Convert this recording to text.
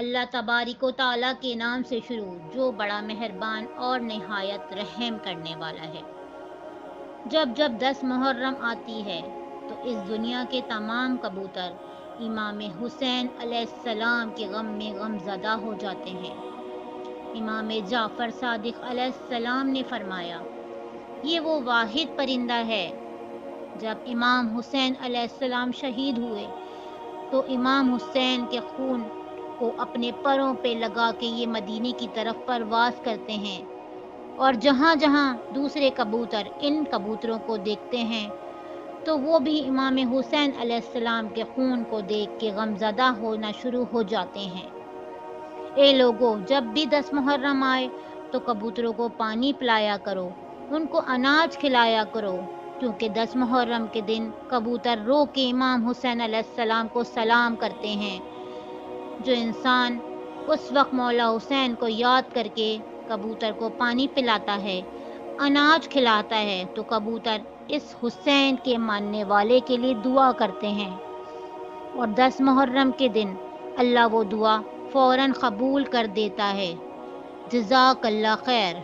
اللہ تبارک و تعالیٰ کے نام سے شروع جو بڑا مہربان اور نہایت رحم کرنے والا ہے۔ جب جب 10 محرم آتی ہے تو اس دنیا کے تمام کبوتر امام حسین علیہ السلام کے غم میں غم زدہ ہو جاتے ہیں۔ امام جعفر صادق علیہ السلام نے فرمایا، یہ وہ واحد پرندہ ہے۔ جب امام حسین علیہ السلام شہید ہوئے تو امام حسین کے خون کو اپنے پروں پہ لگا کے یہ مدینے کی طرف پرواز کرتے ہیں، اور جہاں جہاں دوسرے کبوتر ان کبوتروں کو دیکھتے ہیں تو وہ بھی امام حسین علیہ السلام کے خون کو دیکھ کے غمزدہ ہونا شروع ہو جاتے ہیں۔ اے لوگو، جب بھی 10 محرم آئے تو کبوتروں کو پانی پلایا کرو، ان کو اناج کھلایا کرو، کیونکہ 10 محرم کے دن کبوتر رو کے امام حسین علیہ السلام کو سلام کرتے ہیں۔ جو انسان اس وقت مولا حسین کو یاد کر کے کبوتر کو پانی پلاتا ہے، اناج کھلاتا ہے، تو کبوتر اس حسین کے ماننے والے کے لیے دعا کرتے ہیں، اور 10 محرم کے دن اللہ وہ دعا فوراً قبول کر دیتا ہے۔ جزاک اللہ خیر۔